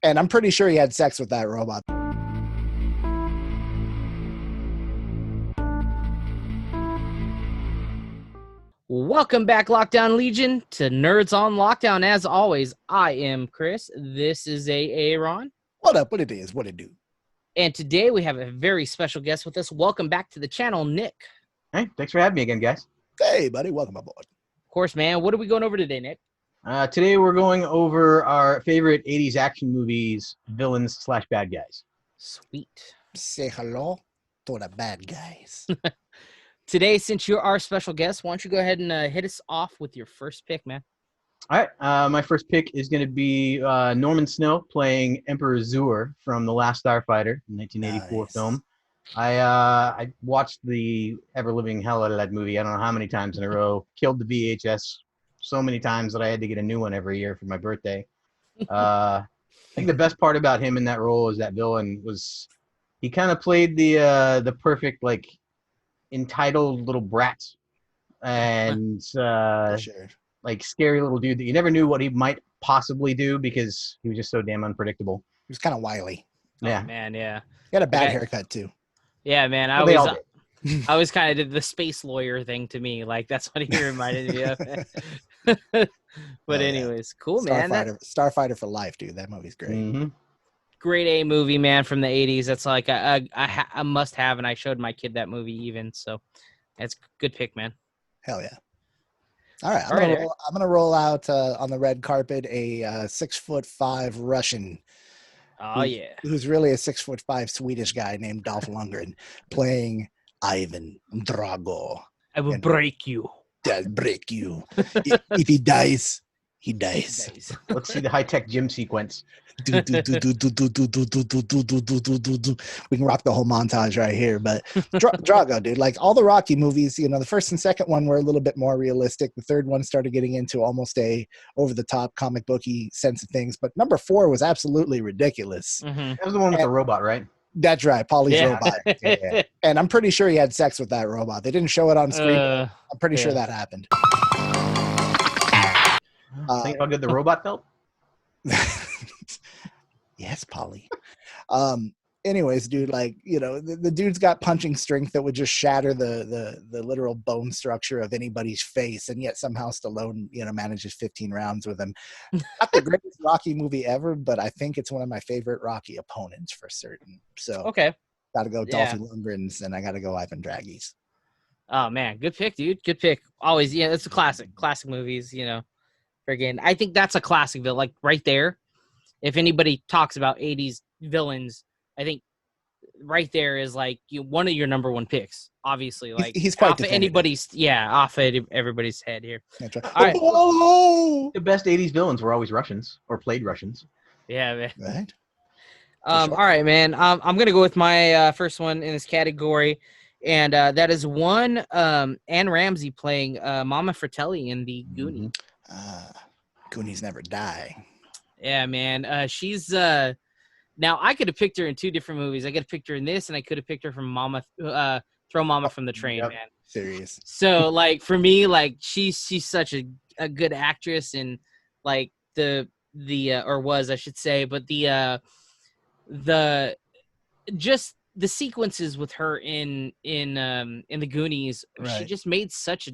And I'm pretty sure he had sex with that robot. Welcome back, Lockdown Legion, to Nerds on Lockdown. As always, I am Chris. This is A-aron. What up? What it is? What it do? And today we have a very special guest with us. Welcome back to the channel, Nick. Hey, thanks for having me again, guys. Hey, buddy. Welcome aboard. Of course, man. What are we going over today, Nick? Today we're going over our favorite 80s action movies, villains / bad guys. Sweet. Say hello to the bad guys. Today, since you're our special guest, why don't you go ahead and hit us off with your first pick, man? All right, my first pick is going to be Norman Snow playing Emperor Zur from The Last Starfighter, 1984 film. I watched the ever-living hell out of that movie. I don't know how many times in a row. Killed the VHS so many times that I had to get a new one every year for my birthday. I think the best part about him in that role as that villain was he kind of played the perfect, like, entitled little brat and like scary little dude that you never knew what he might possibly do because he was just so damn unpredictable. He was kind of wily. Yeah. Oh, man, yeah. He had a bad haircut too. Yeah, man. I always kind of did the space lawyer thing to me. Like, that's what he reminded me of. But anyways, cool, man. Starfighter for life, dude. That movie's great. Mm-hmm. Great A movie, man, from the 80s. That's like a must have, and I showed my kid that movie even. So that's a good pick, man. Hell yeah. All right, I'm gonna roll out on the red carpet a 6'5" Russian. Oh yeah, who's really a 6'5" Swedish guy named Dolph Lundgren playing Ivan Drago. I will break you. I'll break you. If he dies, he dies. Let's see the high-tech gym sequence. We can rock the whole montage right here. But Drago, dude, like all the Rocky movies, you know, the first and second one were a little bit more realistic. The third one started getting into almost a over-the-top comic booky sense of things. But number 4 was absolutely ridiculous. Mm-hmm. That was the one with the robot, right? That's right, Paulie's robot. Yeah. And I'm pretty sure he had sex with that robot. They didn't show it on screen. But I'm pretty sure that happened. Think how good the robot felt? Yes, Paulie. Anyways, dude, like, you know, the dude's got punching strength that would just shatter the literal bone structure of anybody's face, and yet somehow Stallone, you know, manages 15 rounds with him. Not the greatest Rocky movie ever, but I think it's one of my favorite Rocky opponents for certain. So okay, gotta go Dolph Lundgren's, and I gotta go Ivan Dragi's. Oh man, good pick, dude. Good pick. Always, yeah, it's a classic movies, you know. Again, I think that's a classic villain, like right there. If anybody talks about 80s villains, I think right there is like one of your number one picks. Obviously, like he's quite off of everybody's head here. That's right. All right. The best 80s villains were always Russians or played Russians. Yeah, man. Right. All right, man. I'm gonna go with my first one in this category, and that is one Anne Ramsey playing Mama Fratelli in the Goonies. Goonies never die. Yeah, man. She's now I could have picked her in 2 different movies. I could have picked her in this, and I could have picked her from Mama, Throw Mama from the Train, man. Serious. So, like, for me, like, she's such a good actress, and like the or was, I should say, but the just the sequences with her in the Goonies, she just made such a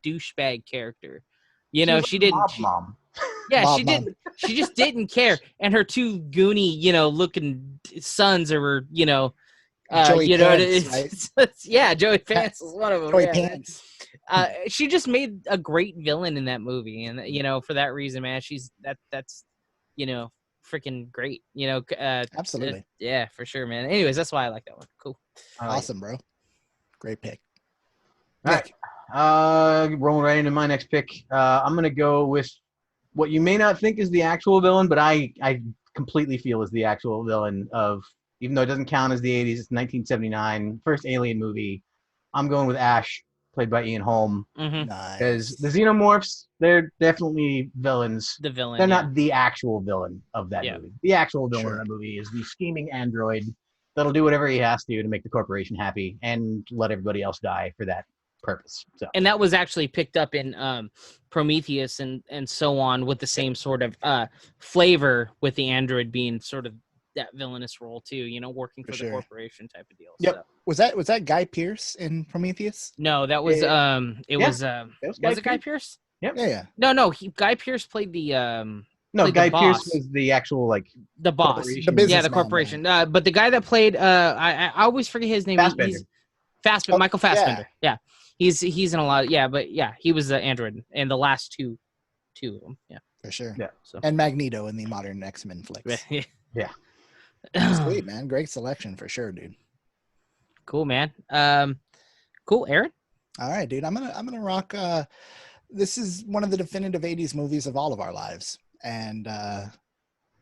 douchebag character. You know, she didn't. Mom. Yeah, she didn't. She just didn't care. And her 2 Goonie, you know, looking sons are, you know, Joey you know, Pants, right? yeah, Joey Pants is one of them. Joey Yeah. Pants. She just made a great villain in that movie, and you know, for that reason, man, that's you know, freaking great. You know, absolutely. Yeah, for sure, man. Anyways, that's why I like that one. Cool. Awesome, bro. Great pick. All right. Rolling right into my next pick. I'm gonna go with what you may not think is the actual villain, but I completely feel is the actual villain of, even though it doesn't count as the 80s, it's 1979, first Alien movie. I'm going with Ash, played by Ian Holm. Mm-hmm. Because the Xenomorphs, they're definitely villains. The villain. They're not the actual villain of that movie. The actual villain Sure. of that movie is the scheming android that'll do whatever he has to make the corporation happy and let everybody else die for that purpose. So. And that was actually picked up in Prometheus and so on, with the same sort of flavor, with the android being sort of that villainous role too, you know, working for the corporation type of deal. Yep. So. Was that Guy Pearce in Prometheus? No, that was was it Guy Pearce? Yep. Yeah. No, Guy Pearce played the No, played Guy the Pearce boss. was the actual the boss, the business, the corporation. But the guy that played I always forget his name. He's Michael Fassbender. Yeah. He's in a lot. He was the android in the last two of them. Yeah, for sure. Yeah. So. And Magneto in the modern X-Men flicks. Yeah. Sweet, man. Great selection for sure, dude. Cool, man. Cool, Aaron. All right, dude. I'm gonna rock. This is one of the definitive 80s movies of all of our lives, and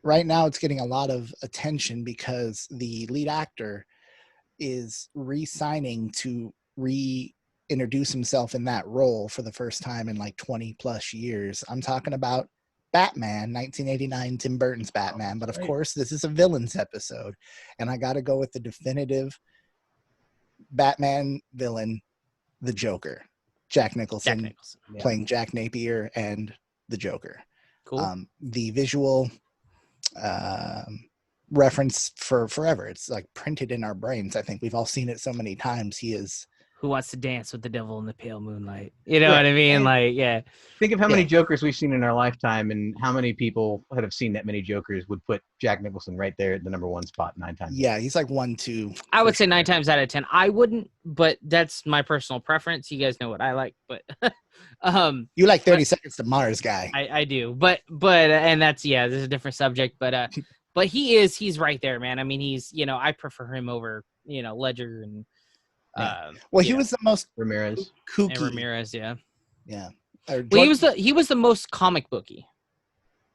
right now it's getting a lot of attention because the lead actor is re-signing to reintroduce himself in that role for the first time in like 20 plus years. I'm talking about Batman, 1989, Tim Burton's Batman. But of course, this is a villains episode, and I got to go with the definitive Batman villain, the Joker. Jack Nicholson. Playing Jack Napier and the Joker. Cool. The visual reference for forever. It's like printed in our brains. I think we've all seen it so many times. He is Who Wants to Dance with the Devil in the Pale Moonlight. You know what I mean? Like, yeah. Think of how many Jokers we've seen in our lifetime, and how many people that have seen that many Jokers would put Jack Nicholson right there at the number one spot 9 times. Yeah, he's like 1, 2. I would say 9 times out of 10. I wouldn't, but that's my personal preference. You guys know what I like, but you like 30 Seconds to Mars guy. I do, but and that's this is a different subject, but he's right there, man. I mean, he's I prefer him over Ledger and. He was the most Ramirez. Kooky. And Ramirez, yeah. Well, he was the most comic booky.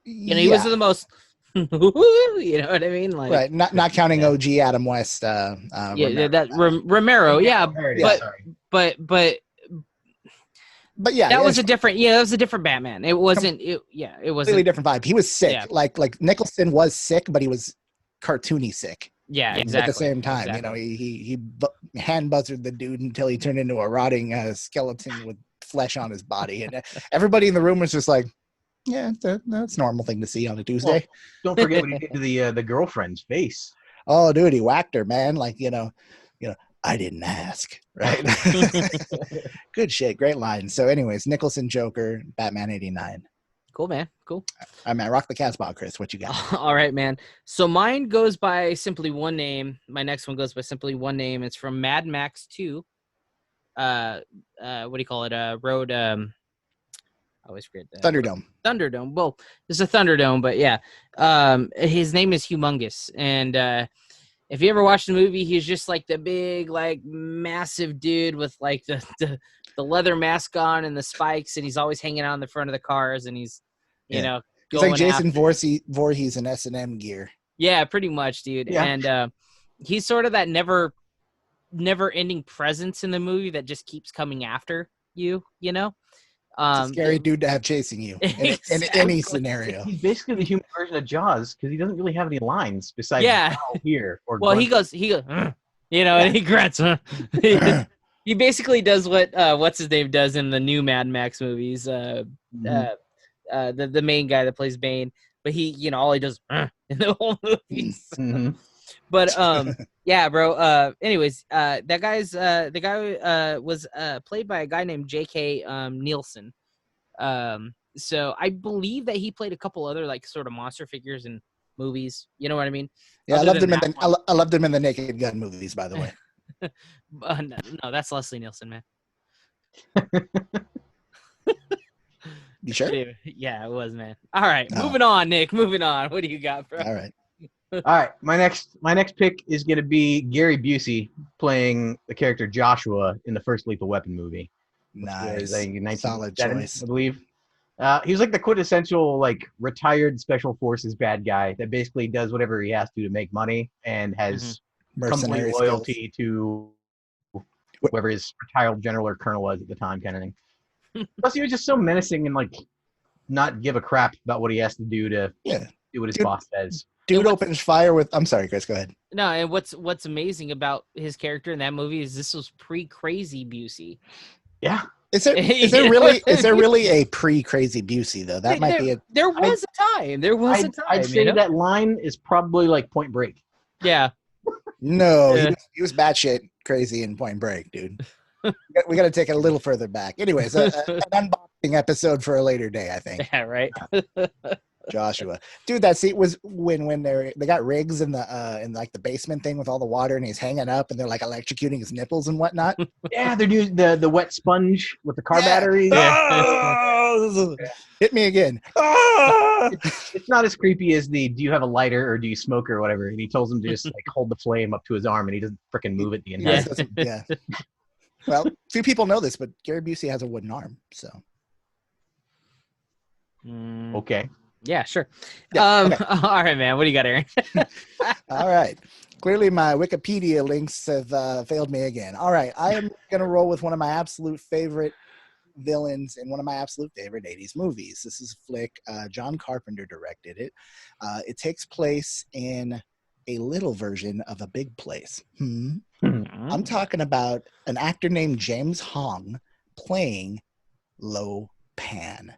He was the most. You know what I mean? Like, right, not counting OG Adam West. Romero. Yeah, but yeah, that was a different. Yeah, that was a different Batman. It wasn't. It was completely different vibe. He was sick. Yeah. Like Nicholson was sick, but he was cartoony sick. Yeah, exactly. At the same time, he hand buzzed the dude until he turned into a rotting skeleton with flesh on his body, and everybody in the room was just like, "Yeah, that's a normal thing to see on a Tuesday." Well, don't forget what he did to the girlfriend's face. Oh, dude, he whacked her, man. Like I didn't ask, right? Good shit, great line. So, anyways, Nicholson, Joker, Batman '89. Cool, man. Cool. All right, rock the Casbah, Chris. What you got? All right, man. So mine goes by simply one name. My next one goes by simply one name. It's from Mad Max 2. What do you call it? Road. I always forget that. Thunderdome. Thunderdome. Well, it's a Thunderdome, but yeah. His name is Humongous, and if you ever watched the movie, he's just like the big, like massive dude with like the leather mask on and the spikes, and he's always hanging out in the front of the cars, and he's he's like Jason Voorhees in S&M gear. Yeah, pretty much, dude. Yeah. And he's sort of that never ending presence in the movie that just keeps coming after you. It's a scary dude to have chasing you in any scenario. He's basically the human version of Jaws because he doesn't really have any lines besides here or. Well, he goes, and he grunts. He basically does what what's his name does in the new Mad Max movies. The main guy that plays Bane, but he all he does in the whole movie. Mm-hmm. But yeah, bro. Anyways, that guy's the guy was played by a guy named J.K. Nielsen. So I believe that he played a couple other like sort of monster figures in movies. You know what I mean? Yeah, I loved him in the Naked Gun movies, by the way. No, that's Leslie Nielsen, man. You sure? Yeah, it was, man. All right, moving on, Nick. Moving on. What do you got, bro? All right. My next pick is going to be Gary Busey playing the character Joshua in the first Lethal Weapon movie. Nice. Solid choice, I believe. He was like the quintessential like retired special forces bad guy that basically does whatever he has to make money and has complete loyalty to whoever his retired general or colonel was at the time, kind of thing. Plus, he was just so menacing and like not give a crap about what he has to do to do what his boss says. Dude opens fire with. I'm sorry, Chris. Go ahead. No, and what's amazing about his character in that movie is this was pre-crazy Busey. Yeah. Is there really a pre-Crazy Busey though? That might be it. There was a time. There was a time. I'd say that line is probably like Point Break. Yeah. No, he was batshit crazy in Point Break, dude. We got to take it a little further back. Anyways, an unboxing episode for a later day, I think. Yeah, right. Joshua, dude, that scene was when they got Riggs in like the basement thing with all the water, and he's hanging up, and they're like electrocuting his nipples and whatnot. Yeah, they're doing the wet sponge with the car battery. Oh, hit me again. It's not as creepy as do you have a lighter or do you smoke or whatever? And he tells him to just like hold the flame up to his arm, and he doesn't freaking move it the entire time. Yeah. Well, few people know this, but Gary Busey has a wooden arm, so. Okay. Yeah, sure. Yeah, okay. All right, man. What do you got, Aaron? All right. Clearly, my Wikipedia links have failed me again. All right. I am going to roll with one of my absolute favorite villains in one of my absolute favorite 80s movies. This is a flick. John Carpenter directed it. It takes place in a little version of a big place. I'm talking about an actor named James Hong playing Lo Pan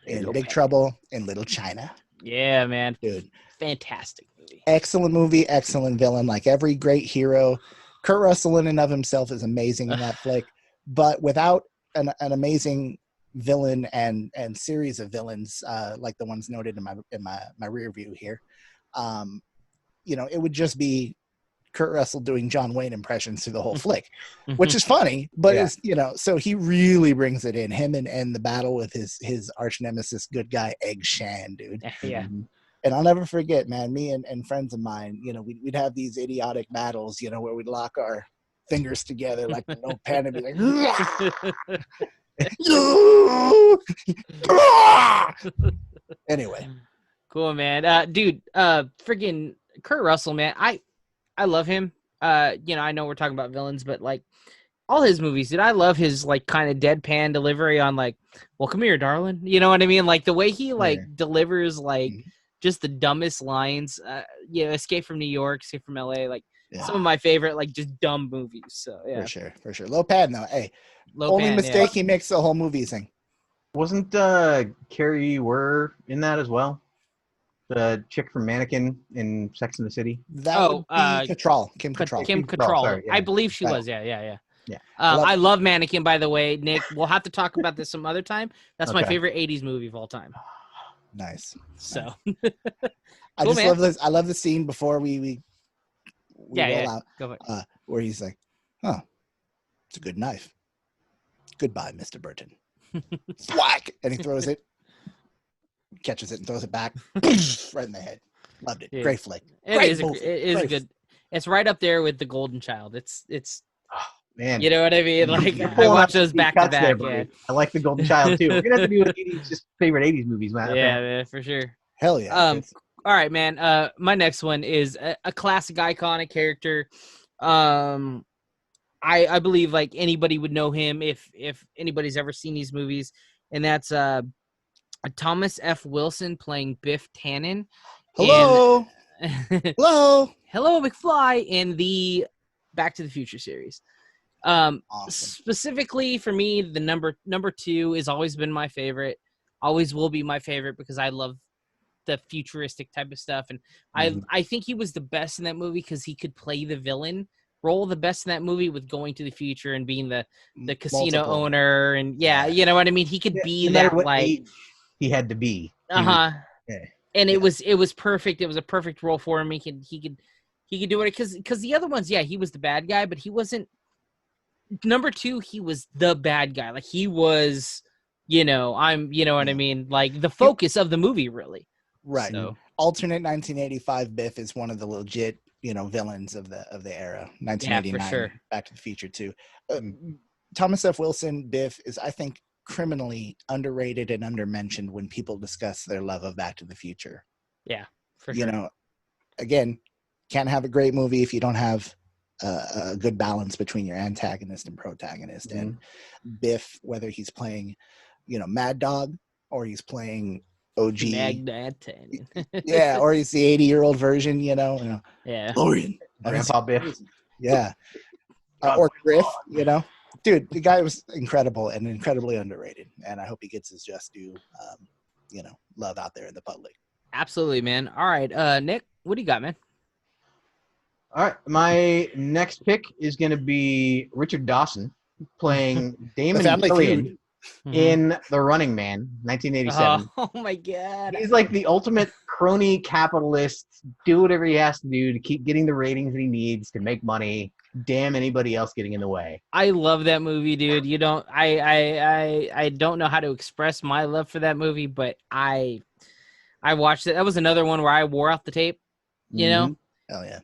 in Big Trouble in Little China. Yeah, man. Dude. Fantastic movie. Excellent movie, excellent villain. Like every great hero, Kurt Russell in and of himself is amazing in that flick. But without an amazing villain and series of villains like the ones noted in my rear view here, it would just be Kurt Russell doing John Wayne impressions through the whole flick, which is funny, but it's, so he really brings it in, him and the battle with his arch nemesis, good guy, Egg Shan, dude. Yeah. And I'll never forget, man, me and friends of mine, we'd have these idiotic battles, where we'd lock our fingers together like the Lo Pan and be like, anyway. Cool, man. Dude, friggin' Kurt Russell, man. I love him. I know we're talking about villains, but like all his movies, dude, I love his like kind of deadpan delivery on like, well, come here, darling. You know what I mean? Like the way he like delivers like just the dumbest lines. Escape from New York, Escape from LA, like some of my favorite like just dumb movies. So yeah, for sure. Lo Pan though, hey, only mistake he makes the whole movie thing. Wasn't Carrie Wurr in that as well? The chick from Mannequin in Sex and the City. That would be Cattrall. Kim Cattrall. Kim Cattrall. Sorry, I believe she was. Yeah. Yeah. I love Mannequin, by the way, Nick. We'll have to talk about this some other time. That's my favorite 80s movie of all time. Nice. So I just love this. I love the scene before we roll out. Go where he's like, "Oh, it's a good knife. Goodbye, Mr. Burton." Whack, and he throws it, catches it, and throws it back right in the head. Loved it. Yeah. Great flick. It is good. It's right up there with The Golden Child. It's. Man, you know what I mean? Like I watch those back to back. Yeah. I like The Golden Child too. We're gonna have to do 80s, just favorite 80s movies, man. Yeah, man, for sure. Hell yeah. All right, man. My next one is a classic, iconic character. I believe like anybody would know him if anybody's ever seen these movies, and that's Thomas F. Wilson playing Biff Tannen. Hello. Hello, McFly in the Back to the Future series. Awesome. Specifically for me, the number 2 has always been my favorite, always will be my favorite because I love the futuristic type of stuff, and I think he was the best in that movie because he could play the villain role the best in that movie with going to the future and being the casino owner, and you know what I mean. He could be that like he had to be. And it was perfect. It was a perfect role for him. He could do it because the other ones, he was the bad guy, but he wasn't. Number 2, he was the bad guy. Like he was, what I mean? Like the focus of the movie, really. Right. So, alternate 1985 Biff is one of the legit, villains of the era. 1989. Yeah, for sure. Back to the Future too. Thomas F. Wilson Biff is, I think, criminally underrated and undermentioned when people discuss their love of Back to the Future. Yeah, for sure. Again, can't have a great movie if you don't have a good balance between your antagonist and protagonist. And Biff, whether he's playing, Mad Dog or he's playing OG, yeah, or he's the 80-year-old version, yeah, Lorian, Grandpa Biff, yeah, or Griff, Dude, the guy was incredible and incredibly underrated, and I hope he gets his just due, love out there in the public. Absolutely, man. All right, Nick, what do you got, man? All right, my next pick is going to be Richard Dawson playing Damon Family Killian Feud. in The Running Man, 1987. Oh my god. He's like the ultimate crony capitalist, do whatever he has to do to keep getting the ratings that he needs to make money. Damn anybody else getting in the way. I love that movie, dude. You don't I don't know how to express my love for that movie, but I watched it. That was another one where I wore out the tape, you know? Oh yeah.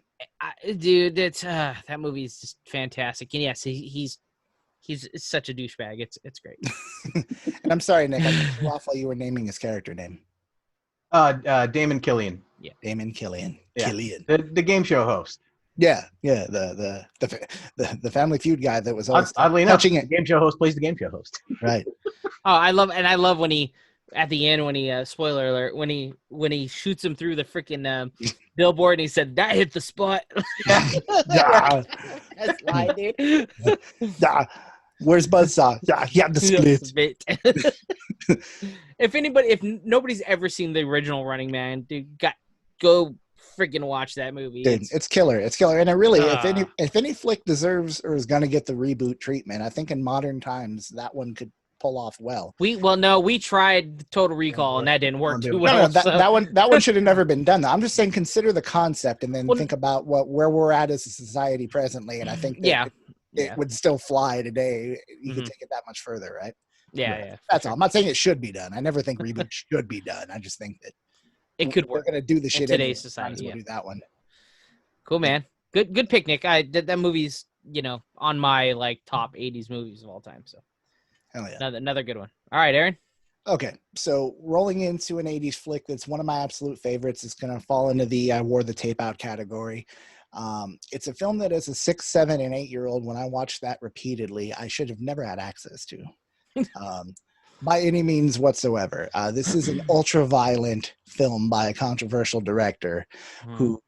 Dude, it's that movie is just fantastic. And yes, he's such a douchebag. It's great. And I'm sorry, Nick, I cut you off while you were naming his character name. Damon Killian. Yeah. Damon Killian. Yeah. Killian. The game show host. Yeah. The Family Feud guy that was always Oddly enough, touching the it. game show host plays the game show host. Right. Oh, I love when he at the end when he spoiler alert when he shoots him through the freaking billboard and he said that hit the spot. Yeah. That's lie, dude. Yeah. Where's Buzzsaw? Yeah, he had the split. If nobody's ever seen the original Running Man, dude, go freaking watch that movie. Dude, it's killer. It's killer. And it really, if any flick deserves or is going to get the reboot treatment, I think in modern times that one could pull off well. We tried Total Recall and that didn't work too well. No, that one should have never been done. I'm just saying, consider the concept and then think about where we're at as a society presently. And I think that it would still fly today. You could take it that much further, right? Yeah. That's all. I'm not saying it should be done. I never think reboot should be done. I just think that it could work. We're going to do the shit in today's society. We'll do that one. Cool, man. Good picnic. That movie's, on my like top 80s movies of all time. So hell yeah. Another good one. All right, Aaron. Okay, so rolling into an 80s flick that's one of my absolute favorites. It's going to fall into the I wore the tape out category. It's a film that as a 6, 7, and 8-year-old, when I watched that repeatedly, I should have never had access to by any means whatsoever. This is an ultra-violent film by a controversial director who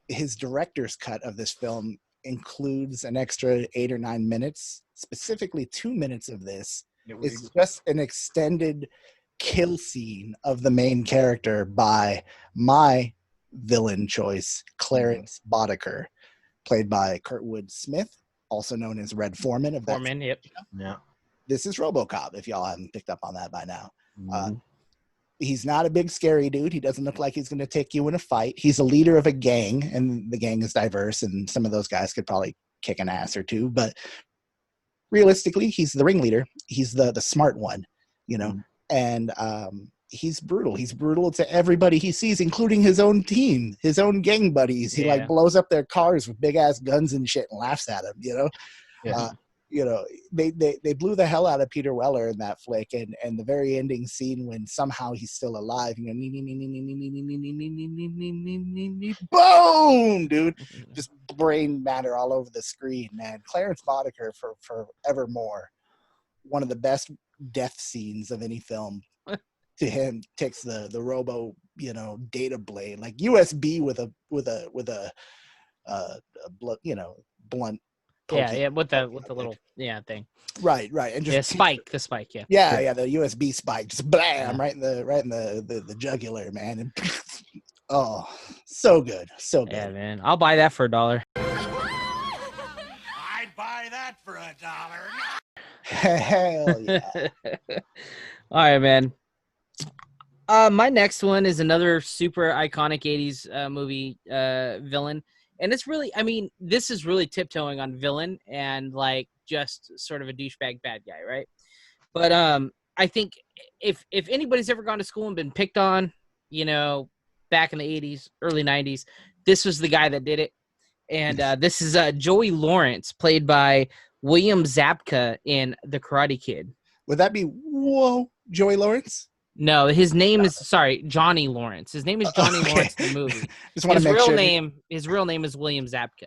his director's cut of this film includes an extra 8 or 9 minutes. Specifically, 2 minutes of this is just an extended kill scene of the main character by my villain choice, Clarence Botticker, played by Kurtwood Smith, also known as Red Foreman. Yep. Yeah. This is RoboCop, if y'all haven't picked up on that by now. He's not a big, scary dude. He doesn't look like he's going to take you in a fight. He's a leader of a gang, and the gang is diverse, and some of those guys could probably kick an ass or two. But realistically, he's the ringleader. He's the smart one, and he's brutal. He's brutal to everybody he sees, including his own team, his own gang buddies. He blows up their cars with big ass guns and shit and laughs at them, Yeah. They blew the hell out of Peter Weller in that flick, and the very ending scene when somehow he's still alive, boom, dude, just brain matter all over the screen, man. Clarence Botticker for forevermore, one of the best death scenes of any film. To him, takes the robo, data blade, like USB with a blunt. Yeah, with the little thing. Right, and just the spike, yeah. Yeah, the USB spike, just blam, right in the jugular, man. And oh, so good. Yeah, man, I'll buy that for $1. I'd buy that for $1. Hell yeah! All right, man. My next one is another super iconic 80s movie villain. And it's really, this is really tiptoeing on villain and like just sort of a douchebag bad guy, right? But I think if anybody's ever gone to school and been picked on, back in the 80s, early 90s, this was the guy that did it. And this is Joey Lawrence, played by William Zapka in The Karate Kid. Would that be Joey Lawrence? No, his name is Johnny Lawrence. His name is Johnny Lawrence in the movie. His real name is William Zapka.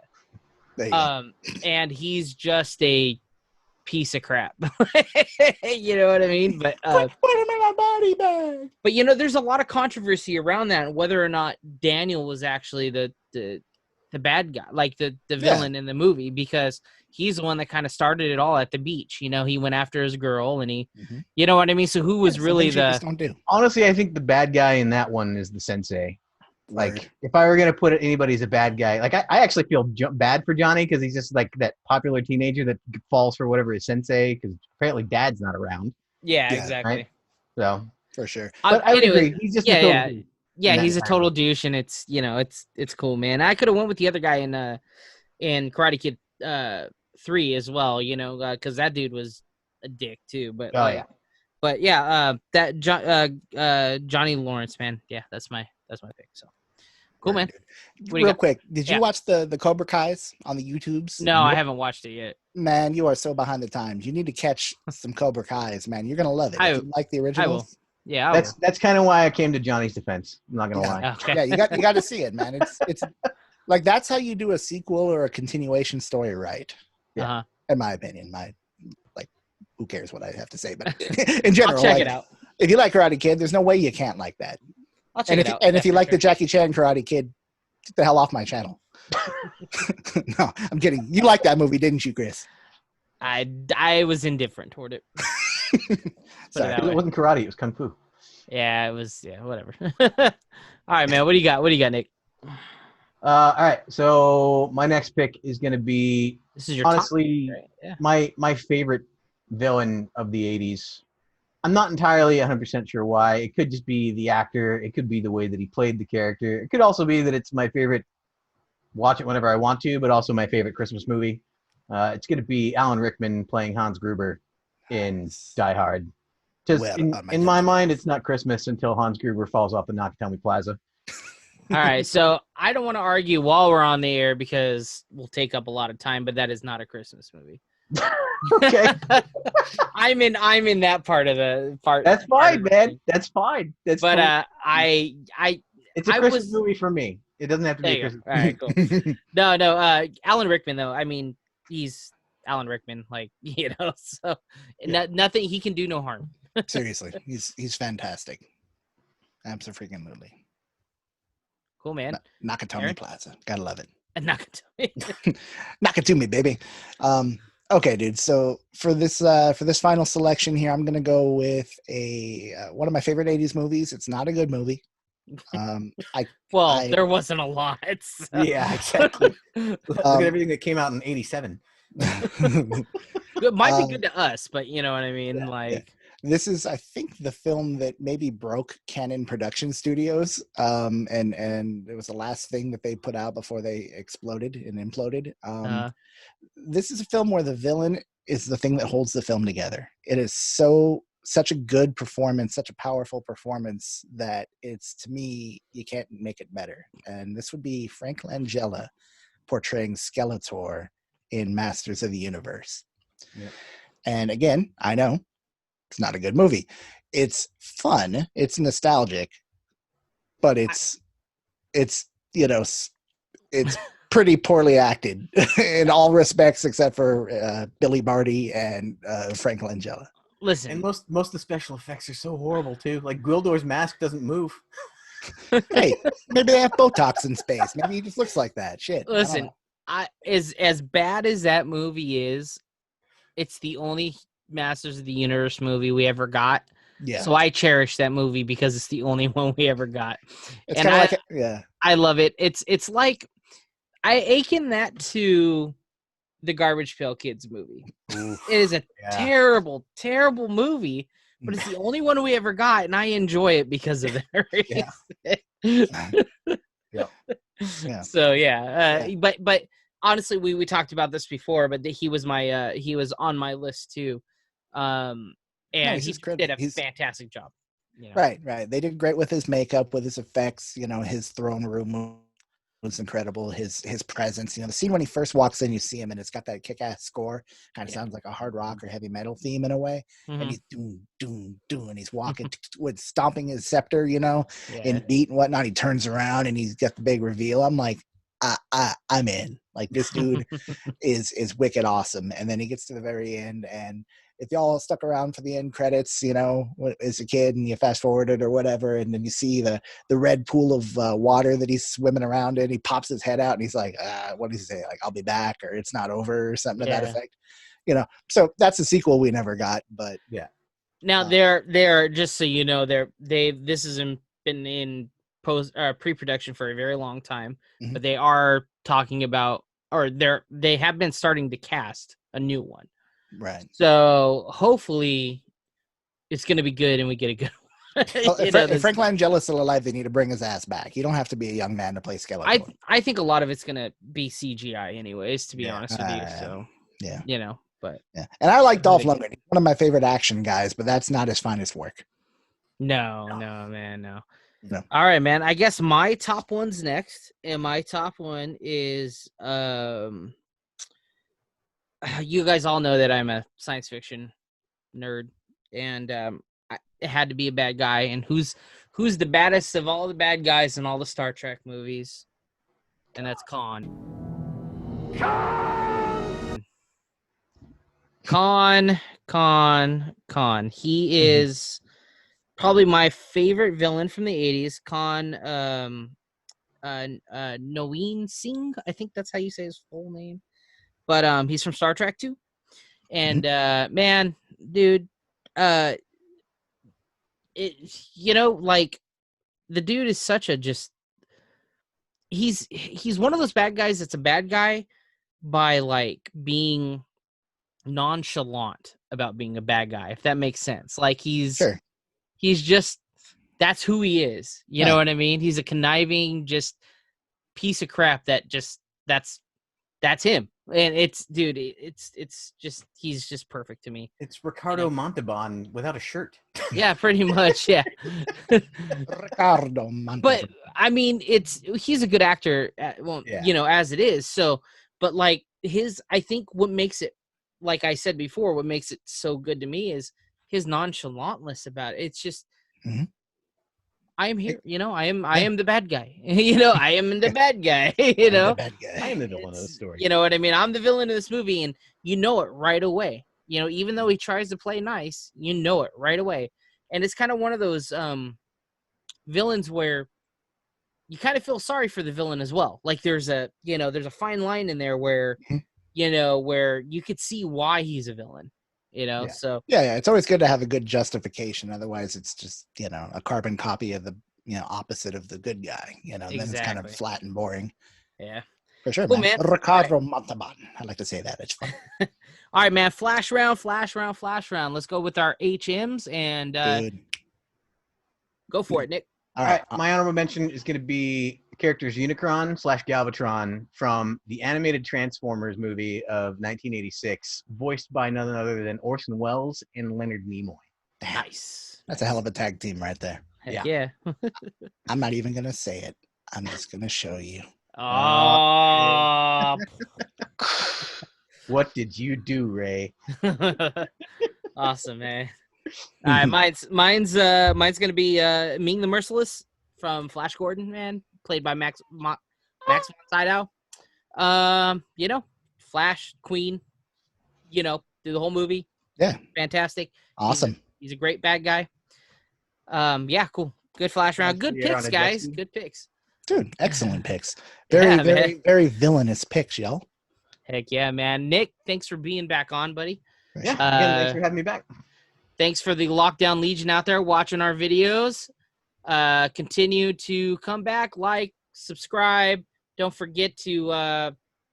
There you go. And he's just a piece of crap. You know what I mean? But put him in my body bag. But there's a lot of controversy around that, and whether or not Daniel was actually the the bad guy, like the villain in the movie, because he's the one that kind of started it all at the beach. You know, he went after his girl, and he, you know what I mean. So who was really the? Just don't do. Honestly, I think the bad guy in that one is the sensei. Like, if I were gonna put it, anybody's a bad guy. Like, I actually feel bad for Johnny because he's just like that popular teenager that falls for whatever his sensei, because apparently dad's not around. Yeah, exactly. Right? So For sure. but I would agree. He's just a total dude. Yeah, he's a total douche, and it's, you know, it's cool, man. I could have went with the other guy in Karate Kid 3 as well, you know, because that dude was a dick too. But that Johnny Lawrence, man, yeah, that's my pick. So cool, man. Real quick, did you watch the Cobra Kais on the YouTubes? No, I haven't watched it yet. Man, you are so behind the times. You need to catch some Cobra Kais, man. You're gonna love it. If you like the originals. I will. Yeah, that's kind of why I came to Johnny's defense. I'm not gonna lie. Okay. Yeah, you got to see it, man. It's like that's how you do a sequel or a continuation story, right? Yeah. In my opinion, who cares what I have to say, but in general, I'll check it out. If you like Karate Kid, there's no way you can't like that. I'll check it out. And if you like the Jackie Chan Karate Kid, get the hell off my channel. No, I'm kidding. You liked that movie, didn't you, Chris? I was indifferent toward it. Sorry, it wasn't karate; it was kung fu. Yeah, it was. Yeah, whatever. All right, man. What do you got? Nick? All right. So my next pick is going to be, this is your honestly top pick, right? my favorite villain of the 80s. I'm not entirely 100% sure why. It could just be the actor. It could be the way that he played the character. It could also be that it's my favorite. Watch it whenever I want to, but also my favorite Christmas movie. It's going to be Alan Rickman playing Hans Gruber in Die Hard. Because in my mind, it's not Christmas until Hans Gruber falls off the Nakatomi Plaza. All right, so I don't want to argue while we're on the air because we'll take up a lot of time, but that is not a Christmas movie. Okay. I'm in that part of the part. That's fine, man. That's fine. That's but cool. It's a Christmas movie for me. It doesn't have to be a Christmas movie. All right, cool. No, Alan Rickman though. I mean, he's Alan Rickman, like, you know, so nothing, he can do no harm. Seriously, he's fantastic. Absolutely. Cool, man. Nakatomi Plaza, gotta love it. Nakatomi. Nakatomi, baby. Okay, dude. So for this final selection here, I'm gonna go with one of my favorite '80s movies. It's not a good movie. There wasn't a lot. So. Yeah, exactly. Look at everything that came out in '87. It might be good to us, but you know what I mean. Yeah. This is, I think, the film that maybe broke Canon Production Studios, and it was the last thing that they put out before they exploded and imploded. This is a film where the villain is the thing that holds the film together. It is such a good performance, such a powerful performance that it's, to me, you can't make it better. And this would be Frank Langella portraying Skeletor in Masters of the Universe. Yep. And again, I know it's not a good movie. It's fun. It's nostalgic, but it's pretty poorly acted in all respects, except for Billy Barty and Frank Langella. Listen, and most of the special effects are so horrible too. Like Gwildor's mask doesn't move. Hey, maybe they have Botox in space. Maybe he just looks like that. Shit. Listen, as bad as that movie is, it's the only Masters of the Universe movie we ever got. Yeah. So I cherish that movie because it's the only one we ever got. It's and I love it. It's like I akin that to the Garbage Pail Kids movie. Oof, it is a terrible, terrible movie, but it's the only one we ever got, and I enjoy it because of that. Yeah. So but honestly, we talked about this before, but he was on my list too. And he did a fantastic job. You know? Right. They did great with his makeup, with his effects. You know, his throne room was incredible. His presence. You know, the scene when he first walks in, you see him, and it's got that kick-ass score. Kind of sounds like a hard rock or heavy metal theme in a way. Mm-hmm. And he's doom, and he's walking with stomping his scepter. You know, in beat and whatnot. He turns around and he's got the big reveal. I'm like, I'm in. Like, this dude is wicked awesome. And then he gets to the very end, and if y'all stuck around for the end credits, you know, as a kid and you fast forwarded or whatever, and then you see the red pool of water that he's swimming around in, he pops his head out and he's like, what does he say? Like, I'll be back, or it's not over, or something to that effect. You know, so that's a sequel we never got, but yeah. Now they're just so you know, this has been in pre-production for a very long time, but they are talking about, or they have been starting to cast a new one. Right. So hopefully it's going to be good and we get a good one. Well, if Frank Langella's still alive, they need to bring his ass back. You don't have to be a young man to play Skeletor. I think a lot of it's going to be CGI anyways, to be honest with you. So, yeah, you know, but yeah. And I like Dolph Lundgren. He's one of my favorite action guys, but that's not his finest work. No, man, no. All right, man. I guess my top one's next, and my top one is you guys all know that I'm a science fiction nerd, and it had to be a bad guy. And who's the baddest of all the bad guys in all the Star Trek movies? And that's Khan. Khan. He is probably my favorite villain from the 80s. Khan, Naveen Singh, I think that's how you say his full name. But he's from Star Trek too. And man, dude, you know, like, the dude is such a he's one of those bad guys that's a bad guy by like being nonchalant about being a bad guy, if that makes sense. Like he's just, that's who he is. You know what I mean? He's a conniving just piece of crap that just that's him. And it's just, he's just perfect to me. It's Ricardo Montalban without a shirt. Yeah, pretty much. Yeah. Ricardo Montalban. But I mean, he's a good actor, you know, as it is. So, but like I think what makes it, like I said before, what makes it so good to me is his nonchalantness about it. It's just, I am here, you know, I am the bad guy, you know, I am the bad guy, you know, I am the villain of the story. You know what I mean? I'm the villain of this movie, and you know it right away. You know, even though he tries to play nice, you know it right away. And it's kind of one of those villains where you kind of feel sorry for the villain as well. Like there's a fine line in there where, you know, where you could see why he's a villain, you know? So yeah. It's always good to have a good justification. Otherwise it's just, you know, a carbon copy of the, you know, opposite of the good guy, you know, then it's kind of flat and boring. Yeah. For sure, cool, man. Ricardo Montalban. I like to say that. It's fun. All right, man. Flash round. Let's go with our HMs and go for it, Nick. All right. My honorable mention is going to be the characters Unicron / Galvatron from the animated Transformers movie of 1986, voiced by none other than Orson Welles and Leonard Nimoy. Nice. That's a hell of a tag team right there. Heck yeah. I'm not even going to say it. I'm just going to show you. Oh. What did you do, Ray? Awesome, man. All right, mine's gonna be Ming the Merciless from Flash Gordon, man, played by Max von Sydow. You know, Flash Queen, you know, through the whole movie. Yeah, fantastic, awesome. He's a great bad guy. Yeah, cool, good Flash round, good picks, guys, good picks. Dude, excellent picks. Very villainous picks, y'all. Heck yeah, man. Nick, thanks for being back on, buddy. Yeah, again, thanks for having me back. Thanks for the Lockdown Legion out there watching our videos. Continue to come back, like, subscribe. Don't forget to,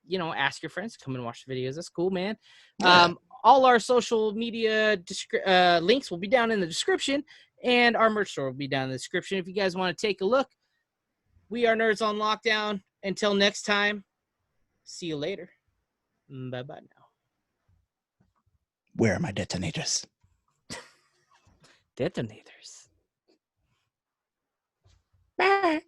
you know, ask your friends to come and watch the videos. That's cool, man. Yeah. All our social media links will be down in the description, and our merch store will be down in the description if you guys want to take a look. We are Nerds on Lockdown. Until next time, see you later. Bye-bye now. Where are my detonators? Detonators. Bye.